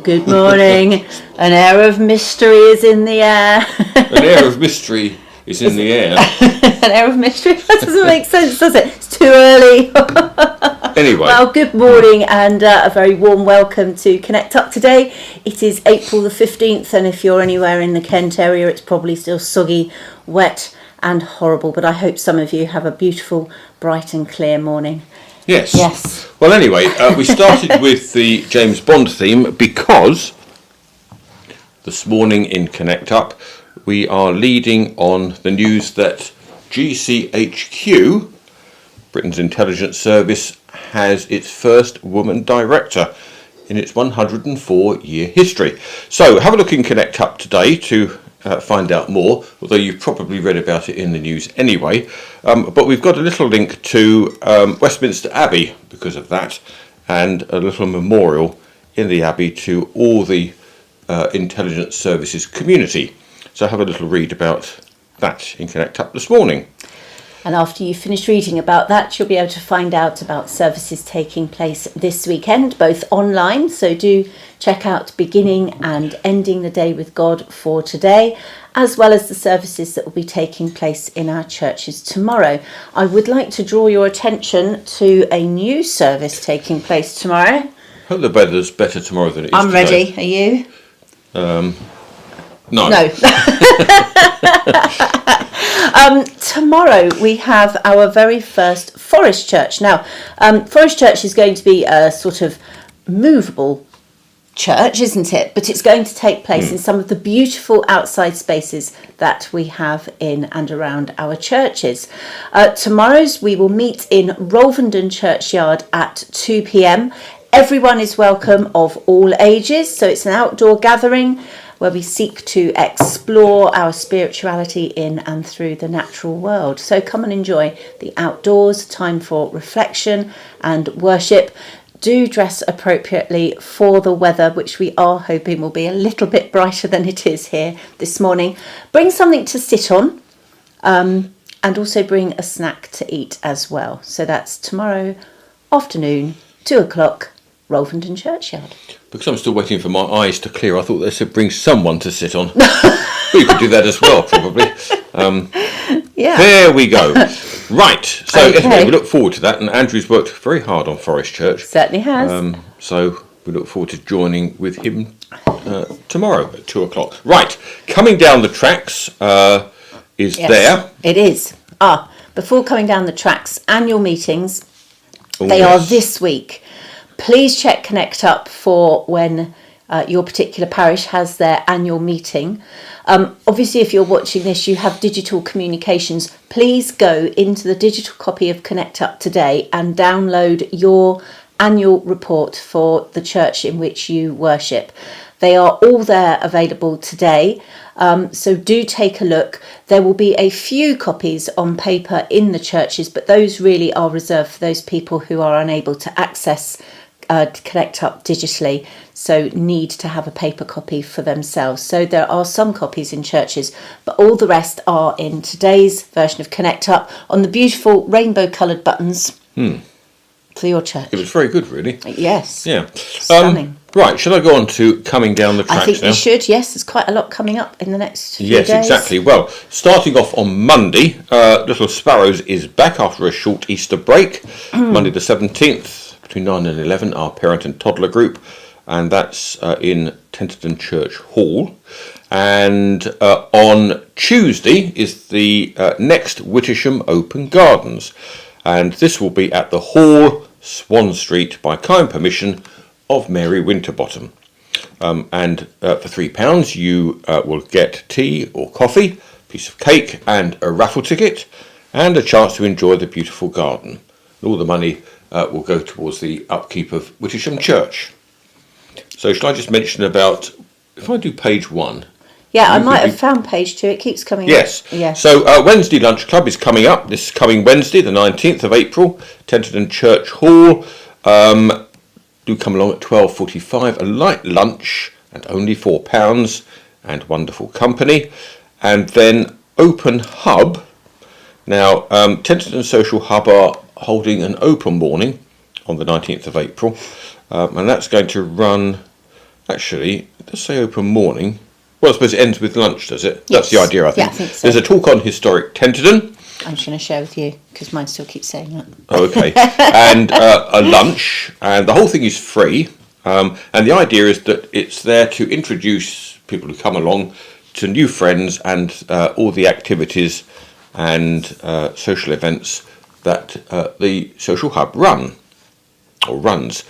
good morning. An air of mystery is in the air. An air of mystery is in the air. An air of mystery? That doesn't make sense, does it? It's too early. Anyway. Well, good morning and a very warm welcome to Connect Up today. It is April the 15th, and if you're anywhere in the Kent area, it's probably still soggy, wet and horrible. But I hope some of you have a beautiful, bright and clear morning. Yes. Yes. Well, anyway, we started with the James Bond theme because this morning in Connect Up, we are leading on the news that GCHQ, Britain's intelligence service, has its first woman director in its 104-year history. So have a look in Connect Up today to find out more, although you've probably read about it in the news anyway. But we've got a little link to Westminster Abbey because of that, and a little memorial in the Abbey to all the intelligence services community. So have a little read about that in Connect Up this morning. And after you've finished reading about that, you'll be able to find out about services taking place this weekend, both online. So do check out Beginning and Ending the Day with God for today, as well as the services that will be taking place in our churches tomorrow. I would like to draw your attention to a new service taking place tomorrow. I hope the weather's better tomorrow than it is I'm today. ready. Are you? No. Tomorrow we have our very first Forest Church. Now, Forest Church is going to be a sort of movable church, isn't it? But it's going to take place in some of the beautiful outside spaces that we have in and around our churches. Tomorrow's we will meet in Rolvenden Churchyard at 2 p.m. Everyone is welcome of all ages, so it's an outdoor gathering where we seek to explore our spirituality in and through the natural world. So come and enjoy the outdoors, time for reflection and worship. Do dress appropriately for the weather, which we are hoping will be a little bit brighter than it is here this morning. Bring something to sit on, and also bring a snack to eat as well. So that's tomorrow afternoon, 2 o'clock, Rolvenden Churchyard. Because I'm still waiting for my eyes to clear, I thought they said bring someone to sit on. We could do that as well, probably. Yeah. There we go. Right. So Okay. anyway, we look forward to that. And Andrew's worked very hard on Forest Church. Certainly has. So we look forward to joining with him tomorrow at 2 o'clock. Right. Coming down the tracks is Yes, there. it is. Before coming down the tracks, annual meetings, Oh, they yes. are this week. Please check Connect Up for when your particular parish has their annual meeting. Obviously, if you're watching this, you have digital communications. Please go into the digital copy of Connect Up today and download your annual report for the church in which you worship. They are all there available today. So do take a look. There will be a few copies on paper in the churches, but those really are reserved for those people who are unable to access Connect Up digitally, so need to have a paper copy for themselves. So there are some copies in churches, but all the rest are in today's version of Connect Up on the beautiful rainbow coloured buttons for your church. It was very good, really. Yes. Yeah. Stunning. Right. Shall I go on to coming down the tracks I think now? you should. Yes, there's quite a lot coming up in the next few Yes, days. exactly. Well, starting off on Monday, Little Sparrows is back after a short Easter break. Monday the 17th, between 9 and 11, our parent and toddler group, and that's in Tenterden Church Hall. And on Tuesday is the next Wittersham Open Gardens, and this will be at the Hall, Swan Street, by kind permission of Mary Winterbottom. And for £3 you will get tea or coffee, a piece of cake and a raffle ticket, and a chance to enjoy the beautiful garden. All the money will go towards the upkeep of Wittersham Church. So shall I just mention about, if I do page 1. Yeah, I might have found page 2. It keeps coming Yes. up. Yes. So Wednesday Lunch Club is coming up this coming Wednesday, the 19th of April, Tenterden Church Hall. Do come along at 12:45. A light lunch and only £4 and wonderful company. And then Open Hub. Now, Tenterden Social Hub are holding an open morning on the 19th of April. And that's going to run Actually, it does say open morning. Well, I suppose it ends with lunch, does it? Yes. That's the idea, I think. Yeah, I think so. There's a talk on historic Tenterden. I'm just going to share with you because mine still keeps saying that. Oh, okay. And a lunch, and the whole thing is free. And the idea is that it's there to introduce people who come along to new friends and all the activities and social events that the social hub runs.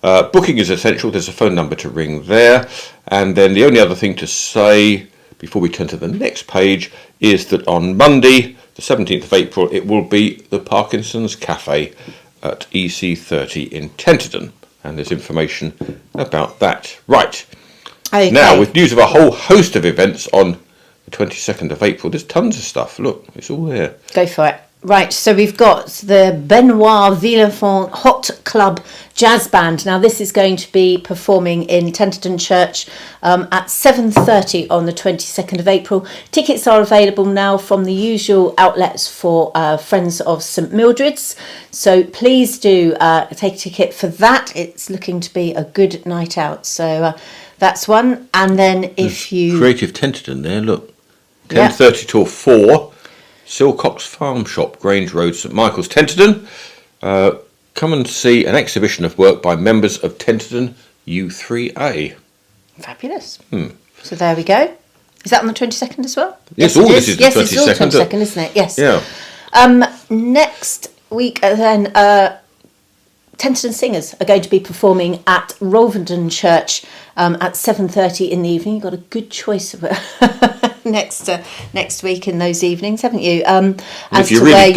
Booking is essential. There's a phone number to ring there. And then the only other thing to say before we turn to the next page is that on Monday, the 17th of April, it will be the Parkinson's Cafe at EC30 in Tenterden. And there's information about that. Right. Okay. Now, with news of a whole host of events on the 22nd of April, there's tons of stuff. Look, it's all there. Go for it. Right, so we've got the Benoit Villefort Hot Club Jazz Band. Now, this is going to be performing in Tenterden Church at 7:30 on the 22nd of April. Tickets are available now from the usual outlets for Friends of St Mildred's. So please do take a ticket for that. It's looking to be a good night out. So that's one. And then if you... Creative Tenterden there, look. Yeah. 10:30 till 4. Silcox Farm Shop, Grange Road, St Michael's, Tenterden. Come and see an exhibition of work by members of Tenterden U3A. Fabulous. So there we go. Is that on the 22nd as well? Yes, all this is the 22nd. Yes, it's all the 22nd, isn't it? Yes. Yeah. Next week, then, Tenterden Singers are going to be performing at Rolvenden Church at 7:30 in the evening. You've got a good choice of next week in those evenings, haven't you? If you're really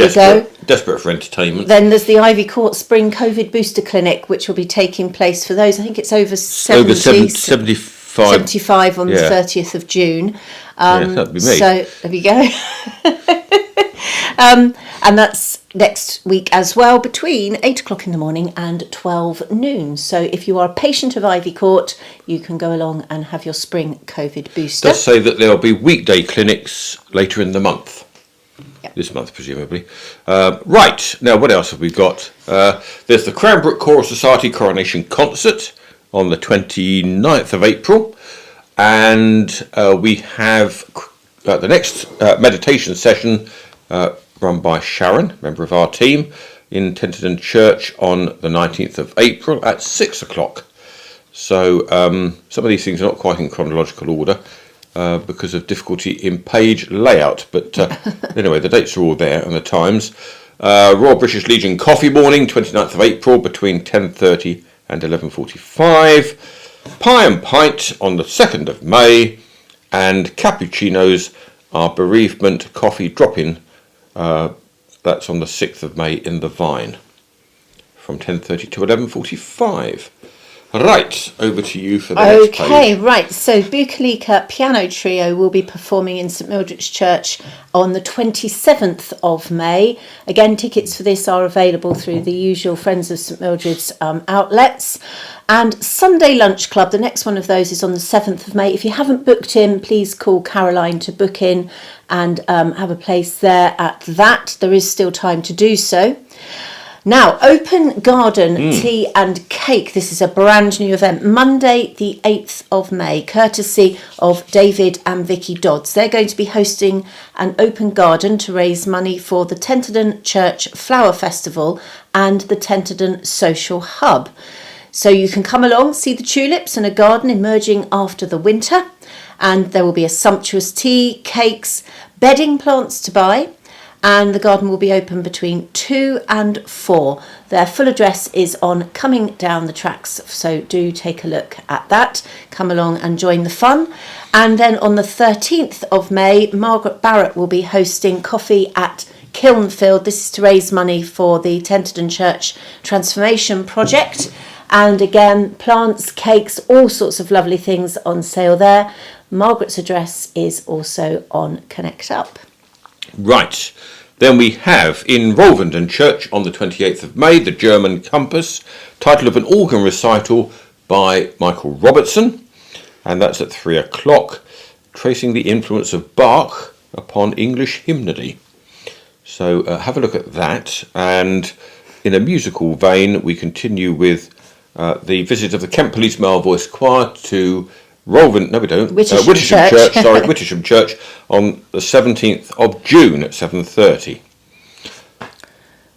desperate for entertainment. Then there's the Ivy Court Spring COVID Booster Clinic, which will be taking place for those. I think it's over 75 on the 30th of June. That'd be me. So there we go. And that's next week as well, between 8 o'clock in the morning and 12 noon. So if you are a patient of Ivy Court, you can go along and have your spring COVID booster. It does say that there'll be weekday clinics later in the month. Yep. This month, presumably. Right, now what else have we got? There's the Cranbrook Choral Society Coronation Concert on the 29th of April. And we have the next meditation session run by Sharon, member of our team, in Tenterden Church on the 19th of April at 6 o'clock. So some of these things are not quite in chronological order because of difficulty in page layout. But anyway, the dates are all there and the times. Royal British Legion Coffee Morning, 29th of April, between 10:30 and 11:45. Pie and Pint on the 2nd of May. And Cappuccino's, our bereavement coffee drop-in. That's on the 6th of May in the Vine from 10:30 to 11:45. Right, over to you for the next page. Okay, right. So Bukalika Piano Trio will be performing in St Mildred's Church on the 27th of May. Again, tickets for this are available through the usual Friends of St Mildred's outlets. And Sunday Lunch Club, the next one of those is on the 7th of May. If you haven't booked in, please call Caroline to book in and have a place there at that. There is still time to do so. Now, Open Garden Tea and Cake. This is a brand new event. Monday, the 8th of May, courtesy of David and Vicky Dodds. They're going to be hosting an open garden to raise money for the Tenterden Church Flower Festival and the Tenterden Social Hub. So you can come along, see the tulips and a garden emerging after the winter. And there will be a sumptuous tea, cakes, bedding plants to buy. And the garden will be open between 2 and 4. Their full address is on Coming Down the Tracks, so do take a look at that. Come along and join the fun. And then on the 13th of May, Margaret Barrett will be hosting coffee at Kilnfield. This is to raise money for the Tenterden Church Transformation Project. And again, plants, cakes, all sorts of lovely things on sale there. Margaret's address is also on Connect Up. Right, then we have in Rolvenden Church on the 28th of May, the German Compass, title of an organ recital by Michael Robertson, and that's at 3 o'clock, tracing the influence of Bach upon English hymnody. So have a look at that, and in a musical vein, we continue with the visit of the Kent Police Male Voice Choir to Rolvin, no we don't, Wittersham Church, Church. Wittersham Church on the 17th of June at 7:30.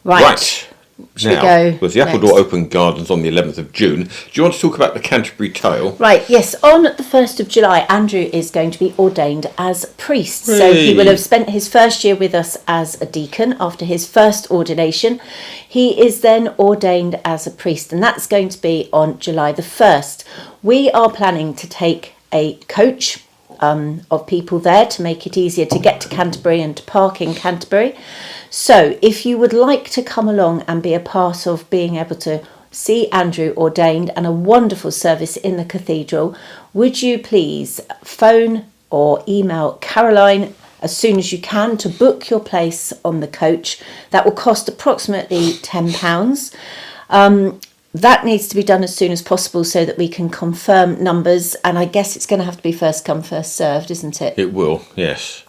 Right. Should we Now, go there's the Appledore Open Gardens on the 11th of June. Do you want to talk about the Canterbury Tale? Right, yes. On the 1st of July, Andrew is going to be ordained as priest. So he will have spent his first year with us as a deacon after his first ordination. He is then ordained as a priest, and that's going to be on July the 1st. We are planning to take a coach of people there to make it easier to get to Canterbury and to park in Canterbury. So if you would like to come along and be a part of being able to see Andrew ordained and a wonderful service in the cathedral, would you please phone or email Caroline as soon as you can to book your place on the coach? That will cost approximately £10. That needs to be done as soon as possible so that we can confirm numbers, and I guess it's going to have to be first come, first served, isn't it? It will, yes.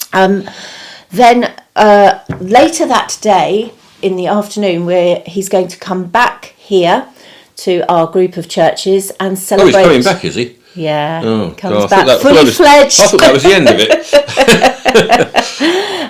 Then later that day in the afternoon, where he's going to come back here to our group of churches and celebrate. Oh, he's coming back, is he? Yeah, Oh, he comes God, back fully fledged. I thought that was the end of it.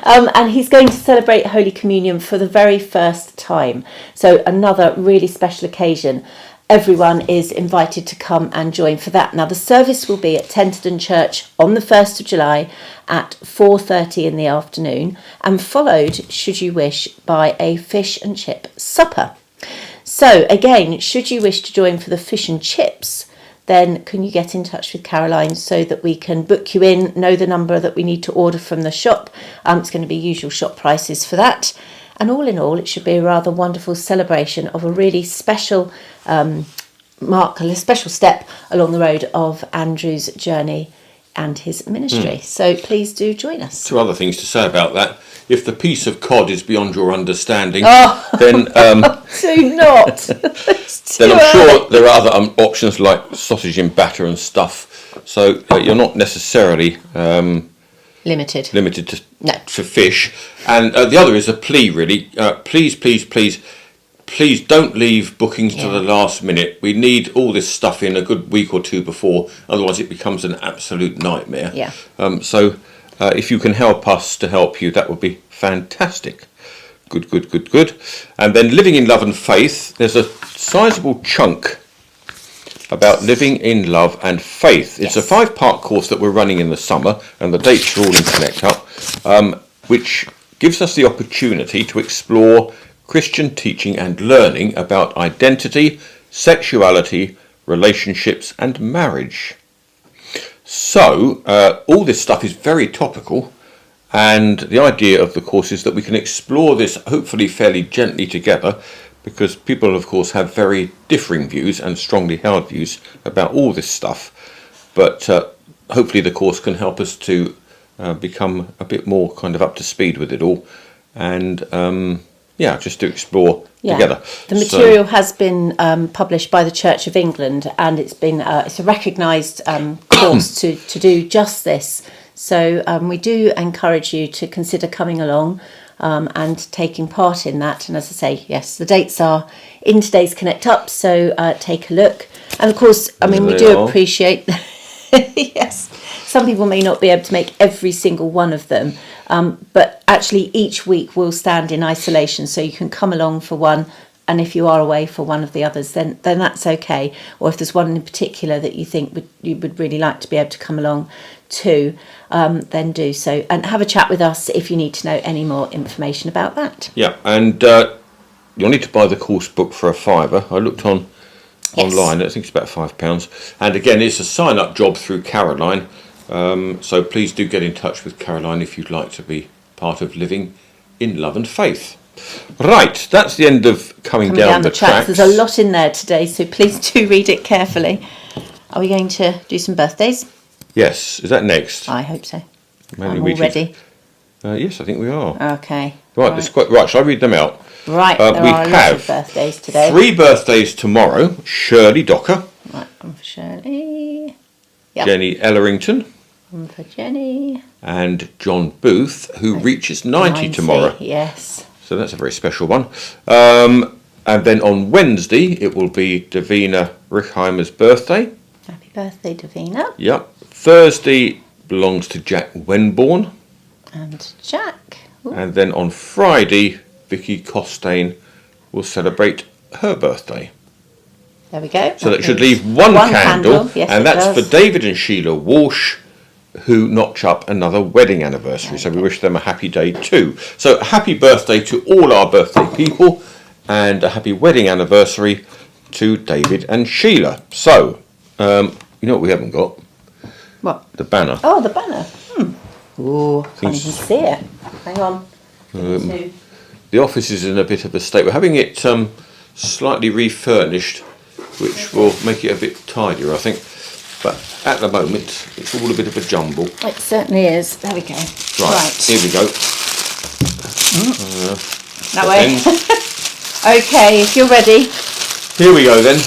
And he's going to celebrate Holy Communion for the very first time. So another really special occasion. Everyone is invited to come and join for that. Now, the service will be at Tenterden Church on the 1st of July at 4:30 in the afternoon, and followed, should you wish, by a fish and chip supper. So again, should you wish to join for the fish and chips, then can you get in touch with Caroline so that we can book you in, know the number that we need to order from the shop. It's going to be usual shop prices for that. And all in all, it should be a rather wonderful celebration of a really special mark, a special step along the road of Andrew's journey and his ministry. So please do join us. Two other things to say about that. If the piece of cod is beyond your understanding, then Do not. then I'm sure there are other options like sausage in batter and stuff. So you're not necessarily Limited. limited to No. fish. And the other is a plea, really. Please don't leave bookings to the last minute. We need all this stuff in a good week or two before, otherwise it becomes an absolute nightmare. Yeah. So if you can help us to help you, that would be fantastic. Good. And then living in love and faith, there's a sizable chunk about living in love and faith. It's a 5-part course that we're running in the summer, and the dates are all in Connect Up, which gives us the opportunity to explore Christian teaching and learning about identity, sexuality, relationships and marriage. So all this stuff is very topical, and the idea of the course is that we can explore this hopefully fairly gently together, because people of course have very differing views and strongly held views about all this stuff, but hopefully the course can help us to become a bit more kind of up to speed with it all, and just to explore together. The material has been published by the Church of England, and it's been it's a recognised course to do just this. So we do encourage you to consider coming along and taking part in that. And as I say, yes, the dates are in today's Connect Up, so take a look. And of course, I mean, we do appreciate, yes, some people may not be able to make every single one of them, but actually each week will stand in isolation, so you can come along for one, and if you are away for one of the others, then that's okay. Or if there's one in particular that you think you would really like to be able to come along to, then do so. And have a chat with us if you need to know any more information about that. Yeah, and you'll need to buy the course book for £5. I looked online, I think it's about £5. And again, it's a sign-up job through Caroline. So please do get in touch with Caroline if you'd like to be part of living in love and faith. Right, that's the end of coming down the tracks. There's a lot in there today, so please do read it carefully. Are we going to do some birthdays? Yes, is that next? I hope so. Maybe I'm all ready. Yes, I think we are. Okay. Right. Shall I read them out? Right, there we are a lot of birthdays today. 3 birthdays tomorrow. Shirley Docker. Right, one for Shirley. Yep. Jenny Ellerington. One for Jenny. And John Booth, who reaches 90 tomorrow. Yes. So that's a very special one. And then on Wednesday, it will be Davina Richheimer's birthday. Happy birthday, Davina. Yep. Thursday belongs to Jack Wenborn. And Jack. Ooh. And then on Friday, Vicky Costain will celebrate her birthday. There we go. So that should leave one candle. Yes, and it that's does. for David and Sheila Walsh, who notch up another wedding anniversary. So we wish them a happy day too. So happy birthday to all our birthday people, and a happy wedding anniversary to David and Sheila. So, you know what we haven't got? What? The banner. Oh, the banner. Ooh, I can't even see it. Hang on. The office is in a bit of a state. We're having it slightly refurnished, which will make it a bit tidier, I think. But at the moment, it's all a bit of a jumble. It certainly is. There we go. Right. Here we go. That way. Okay, if you're ready. Here we go then.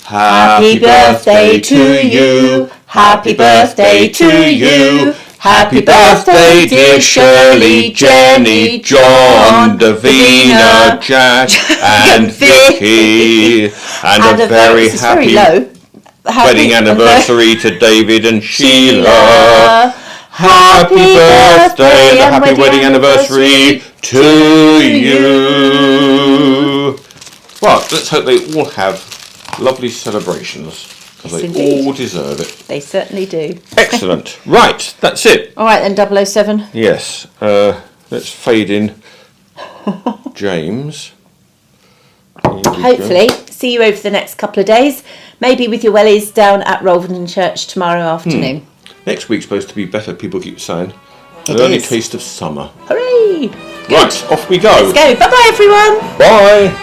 Happy birthday to you. Happy birthday to you. Happy birthday, dear Shirley, Jenny, John, Davina, Jack, and Vicky, and a very this is happy very low. wedding anniversary to David and Sheila. Happy birthday and a happy wedding anniversary to you. Well, let's hope they all have lovely celebrations, because Yes, they indeed. all deserve it. They certainly do. Excellent. Right, that's it. All right then, 007. Yes, let's fade in James. Here we go. Hopefully, see you over the next couple of days. Maybe with your wellies down at Rolvenden Church tomorrow afternoon. Next week's supposed to be better, people keep saying. It An early is. taste of summer. Hooray! Right, off we go. Let's go. Bye-bye, everyone. Bye.